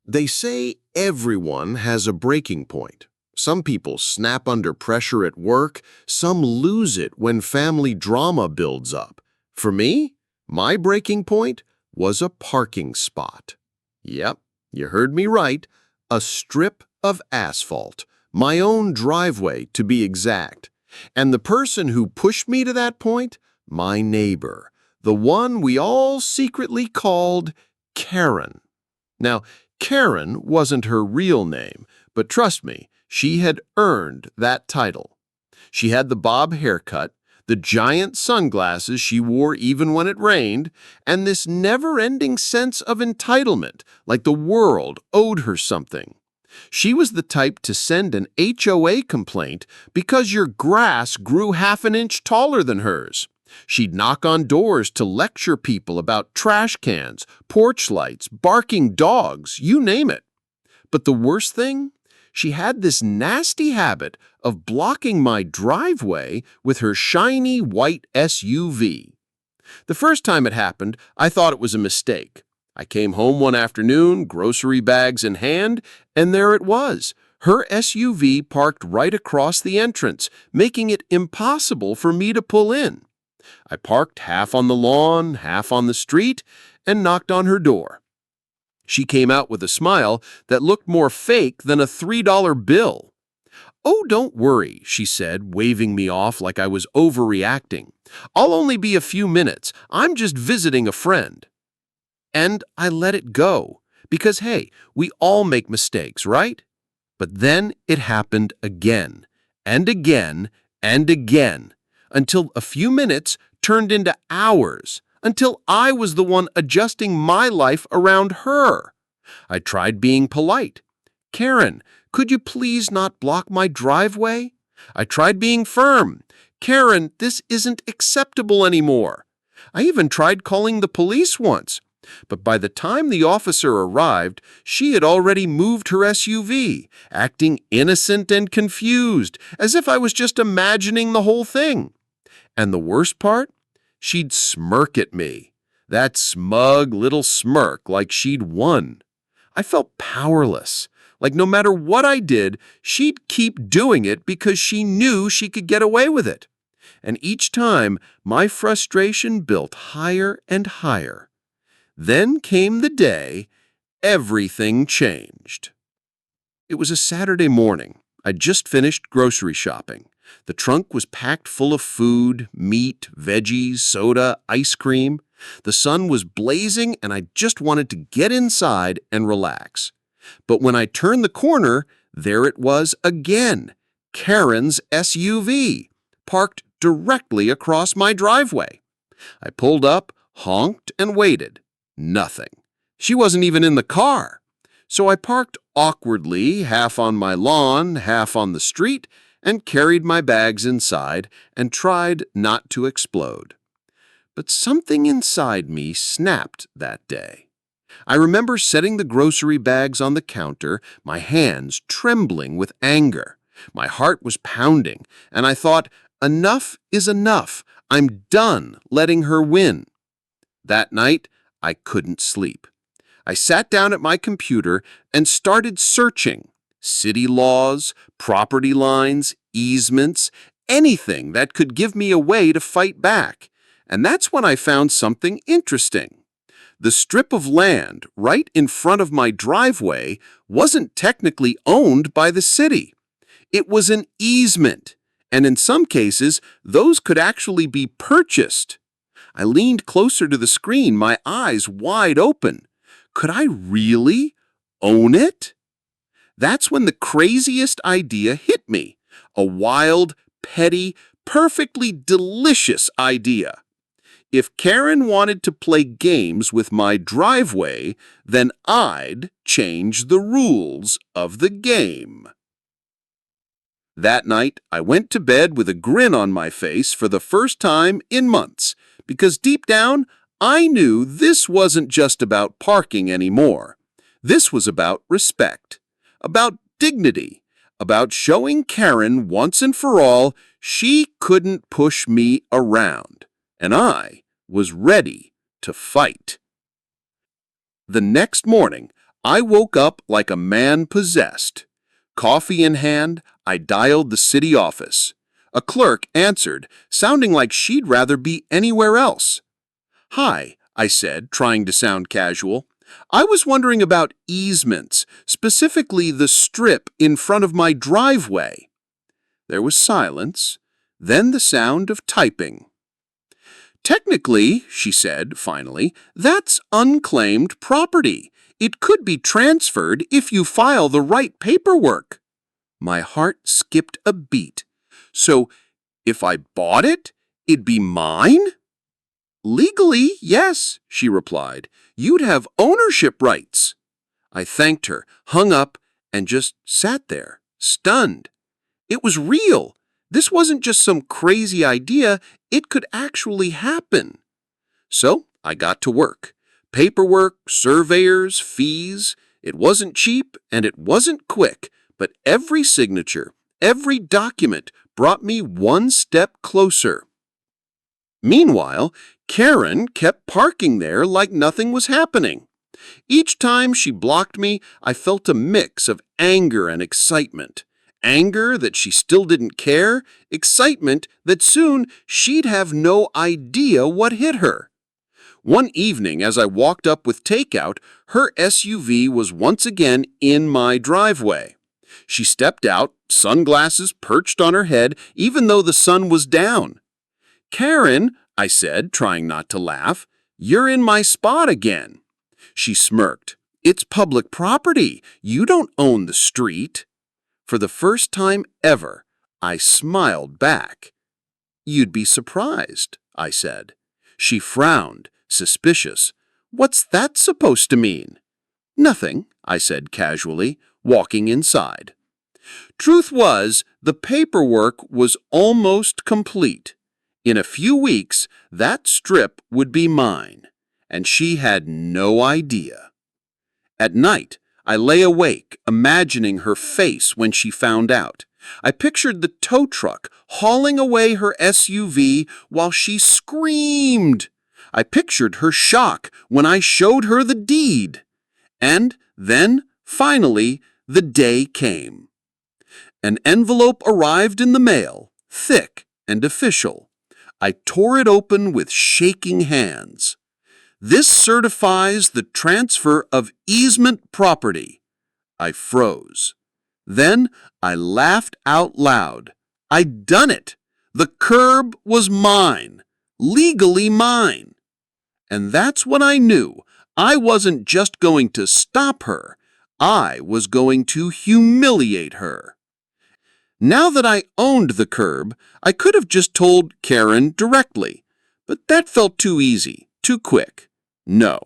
They say everyone has a breaking point. Some people snap under pressure at work, some lose it when family drama builds up. For me, my breaking point was a parking spot. Yep, you heard me right, a strip of asphalt, my own driveway to be exact. And the person who pushed me to that point, my neighbor, the one we all secretly called Karen. Now, Karen wasn't her real name, but trust me, she had earned that title. She had the bob haircut, the giant sunglasses she wore even when it rained, and this never-ending sense of entitlement, like the world owed her something. She was the type to send an HOA complaint because your grass grew half an inch taller than hers. She'd knock on doors to lecture people about trash cans, porch lights, barking dogs, you name it. But the worst thing? She had this nasty habit of blocking my driveway with her shiny white SUV. The first time it happened, I thought it was a mistake. I came home one afternoon, grocery bags in hand, and there it was, her SUV parked right across the entrance, making it impossible for me to pull in. I parked half on the lawn, half on the street, and knocked on her door. She came out with a smile that looked more fake than a $3 bill. "Oh, don't worry," she said, waving me off like I was overreacting. "I'll only be a few minutes. I'm just visiting a friend." And I let it go, because hey, we all make mistakes, right? But then it happened again, and again, and again, until a few minutes turned into hours, until I was the one adjusting my life around her. I tried being polite. "Karen, could you please not block my driveway?" I tried being firm. "Karen, this isn't acceptable anymore." I even tried calling the police once. But by the time the officer arrived, she had already moved her SUV, acting innocent and confused, as if I was just imagining the whole thing. And the worst part? She'd smirk at me. That smug little smirk like she'd won. I felt powerless, like no matter what I did, she'd keep doing it because she knew she could get away with it. And each time, my frustration built higher and higher. Then came the day everything changed. It was a Saturday morning. I'd just finished grocery shopping. The trunk was packed full of food, meat, veggies, soda, ice cream. The sun was blazing and I just wanted to get inside and relax. But when I turned the corner, there it was again, Karen's SUV, parked directly across my driveway. I pulled up, honked, and waited. Nothing. She wasn't even in the car. So I parked awkwardly, half on my lawn, half on the street, and carried my bags inside and tried not to explode. But something inside me snapped that day. I remember setting the grocery bags on the counter, my hands trembling with anger. My heart was pounding, and I thought, enough is enough. I'm done letting her win. That night, I couldn't sleep. I sat down at my computer and started searching. City laws, property lines, easements, anything that could give me a way to fight back. And that's when I found something interesting. The strip of land right in front of my driveway wasn't technically owned by the city. It was an easement, and in some cases, those could actually be purchased. I leaned closer to the screen, my eyes wide open. Could I really own it? That's when the craziest idea hit me. A wild, petty, perfectly delicious idea. If Karen wanted to play games with my driveway, then I'd change the rules of the game. That night, I went to bed with a grin on my face for the first time in months, because deep down, I knew this wasn't just about parking anymore. This was about respect, about dignity, about showing Karen once and for all she couldn't push me around, and I was ready to fight. The next morning, I woke up like a man possessed. Coffee in hand, I dialed the city office. A clerk answered, sounding like she'd rather be anywhere else. "Hi," I said, trying to sound casual. "I was wondering about easements, specifically the strip in front of my driveway." There was silence, then the sound of typing. "Technically," she said finally, "that's unclaimed property. It could be transferred if you file the right paperwork." My heart skipped a beat. "So, if I bought it, it'd be mine?" "Legally, yes," she replied. "You'd have ownership rights." I thanked her, hung up, and just sat there, stunned. It was real. This wasn't just some crazy idea, it could actually happen. So I got to work. Paperwork, surveyors, fees. It wasn't cheap and it wasn't quick, but every signature, every document brought me one step closer. Meanwhile, Karen kept parking there like nothing was happening. Each time she blocked me, I felt a mix of anger and excitement. Anger that she still didn't care, excitement that soon she'd have no idea what hit her. One evening, as I walked up with takeout, her SUV was once again in my driveway. She stepped out, sunglasses perched on her head, even though the sun was down. "Karen," I said, trying not to laugh, "you're in my spot again." She smirked. "It's public property. You don't own the street." For the first time ever, I smiled back. "You'd be surprised," I said. She frowned, suspicious. "What's that supposed to mean?" "Nothing," I said casually, walking inside. Truth was, the paperwork was almost complete. In a few weeks, that strip would be mine, and she had no idea. At night, I lay awake, imagining her face when she found out. I pictured the tow truck hauling away her SUV while she screamed. I pictured her shock when I showed her the deed. And then, finally, the day came. An envelope arrived in the mail, thick and official. I tore it open with shaking hands. "This certifies the transfer of easement property." I froze. Then I laughed out loud. I'd done it. The curb was mine, legally mine. And that's when I knew I wasn't just going to stop her, I was going to humiliate her. Now that I owned the curb, I could have just told Karen directly, but that felt too easy, too quick. No,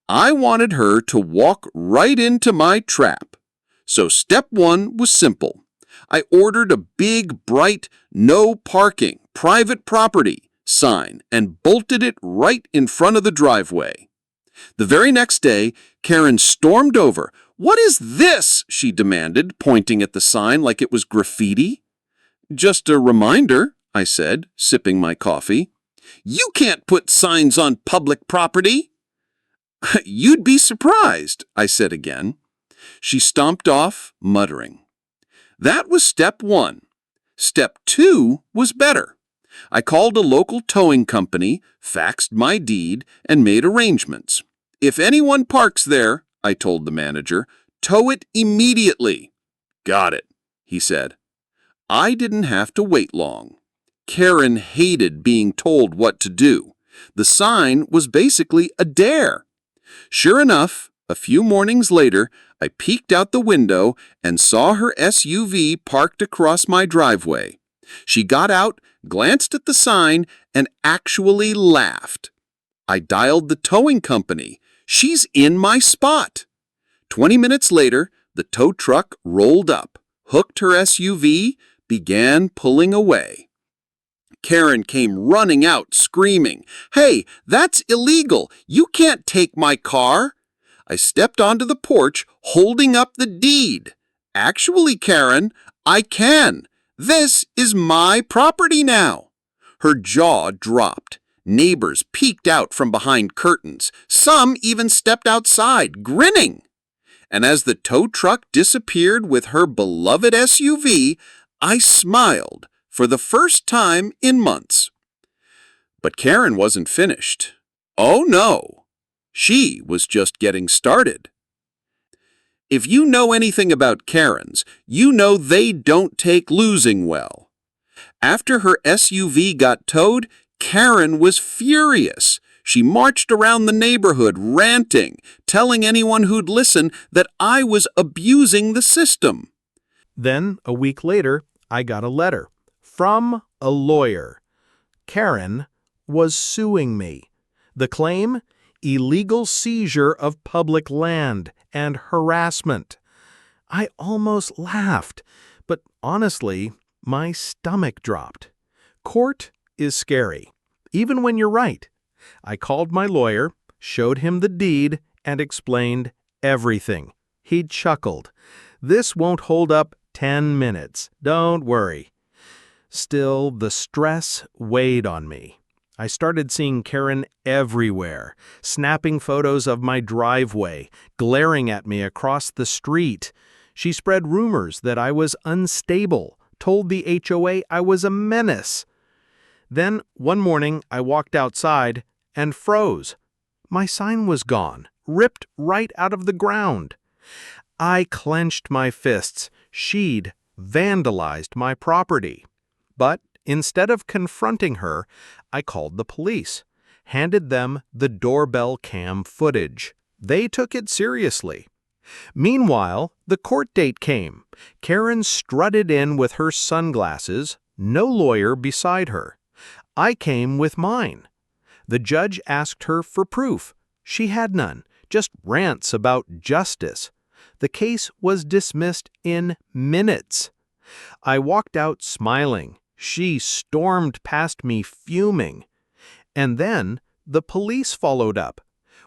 I wanted her to walk right into my trap. So step one was simple. I ordered a big, bright, "No parking, private property" sign and bolted it right in front of the driveway. The very next day, Karen stormed over. "What is this?" she demanded, pointing at the sign like it was graffiti. "Just a reminder," I said, sipping my coffee. "You can't put signs on public property." "You'd be surprised," I said again. She stomped off, muttering. That was step one. Step two was better. I called a local towing company, faxed my deed, and made arrangements. "If anyone parks there," I told the manager, "tow it immediately." "Got it," he said. I didn't have to wait long. Karen hated being told what to do. The sign was basically a dare. Sure enough, a few mornings later, I peeked out the window and saw her SUV parked across my driveway. She got out, glanced at the sign, and actually laughed. I dialed the towing company. "She's in my spot." 20 minutes later, the tow truck rolled up, hooked her SUV, began pulling away. Karen came running out, screaming, "Hey, that's illegal! You can't take my car!" I stepped onto the porch, holding up the deed. "Actually, Karen, I can. This is my property now." Her jaw dropped. Neighbors peeked out from behind curtains. Some even stepped outside, grinning. And as the tow truck disappeared with her beloved SUV, I smiled for the first time in months. But Karen wasn't finished. Oh no, she was just getting started. If you know anything about Karens, you know they don't take losing well. After her SUV got towed, Karen was furious. She marched around the neighborhood ranting, telling anyone who'd listen that I was abusing the system. Then, a week later, I got a letter from a lawyer. Karen was suing me. The claim? Illegal seizure of public land and harassment. I almost laughed, but honestly, my stomach dropped. Court is scary, even when you're right. I called my lawyer, showed him the deed, and explained everything. He chuckled. "This won't hold up 10 minutes. Don't worry." Still, the stress weighed on me. I started seeing Karen everywhere, snapping photos of my driveway, glaring at me across the street. She spread rumors that I was unstable, told the HOA I was a menace. Then, one morning, I walked outside and froze. My sign was gone, ripped right out of the ground. I clenched my fists. She'd vandalized my property. But instead of confronting her, I called the police, handed them the doorbell cam footage. They took it seriously. Meanwhile, the court date came. Karen strutted in with her sunglasses, no lawyer beside her. I came with mine. The judge asked her for proof. She had none, just rants about justice. The case was dismissed in minutes. I walked out smiling. She stormed past me fuming. And then the police followed up.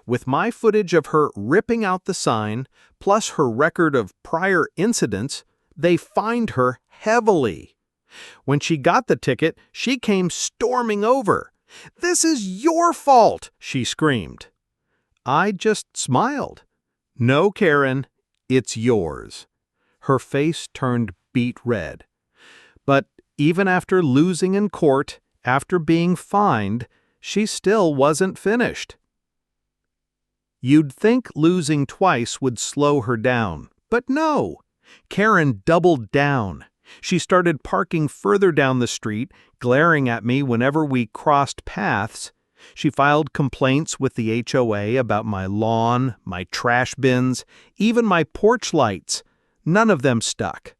With my footage of her ripping out the sign, plus her record of prior incidents, they fined her heavily. When she got the ticket, she came storming over. "This is your fault," she screamed. I just smiled. "No, Karen, it's yours." Her face turned beet red. But even after losing in court, after being fined, she still wasn't finished. You'd think losing twice would slow her down, but no. Karen doubled down. She started parking further down the street, glaring at me whenever we crossed paths. She filed complaints with the HOA about my lawn, my trash bins, even my porch lights. None of them stuck.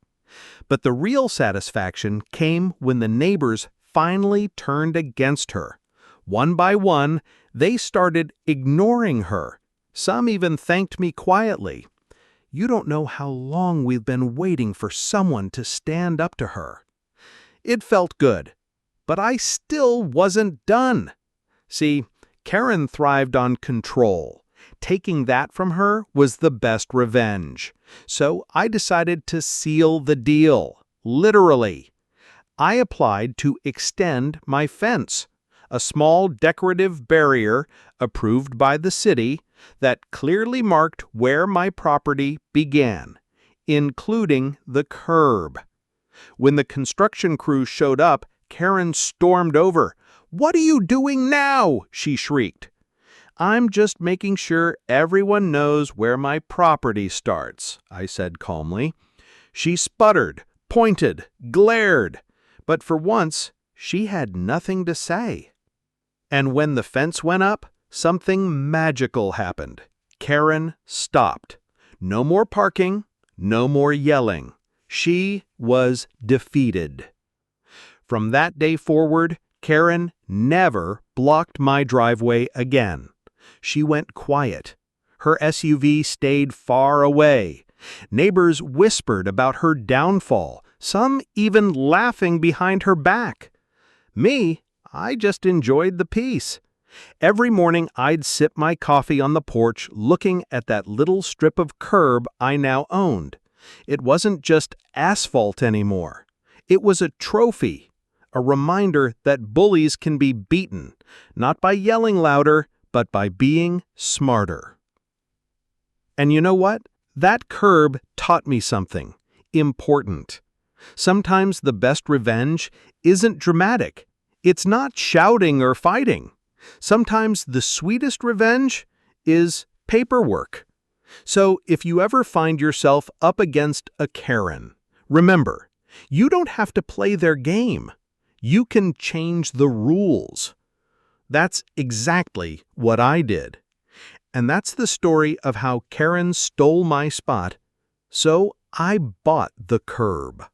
But the real satisfaction came when the neighbors finally turned against her. One by one, they started ignoring her. Some even thanked me quietly. "You don't know how long we've been waiting for someone to stand up to her." It felt good, but I still wasn't done. See, Karen thrived on control. Taking that from her was the best revenge. So I decided to seal the deal, literally. I applied to extend my fence, a small decorative barrier approved by the city that clearly marked where my property began, including the curb. When the construction crew showed up, Karen stormed over. "What are you doing now?" she shrieked. "I'm just making sure everyone knows where my property starts," I said calmly. She sputtered, pointed, glared, but for once, she had nothing to say. And when the fence went up, something magical happened. Karen stopped. No more parking, no more yelling. She was defeated. From that day forward, Karen never blocked my driveway again. She went quiet. Her SUV stayed far away. Neighbors whispered about her downfall, some even laughing behind her back. Me, I just enjoyed the peace. Every morning I'd sip my coffee on the porch looking at that little strip of curb I now owned. It wasn't just asphalt anymore. It was a trophy, a reminder that bullies can be beaten, not by yelling louder, but by being smarter. And you know what? That curb taught me something important. Sometimes the best revenge isn't dramatic. It's not shouting or fighting. Sometimes the sweetest revenge is paperwork. So if you ever find yourself up against a Karen, remember, you don't have to play their game. You can change the rules. That's exactly what I did. And that's the story of how Karen stole my spot, so I bought the curb.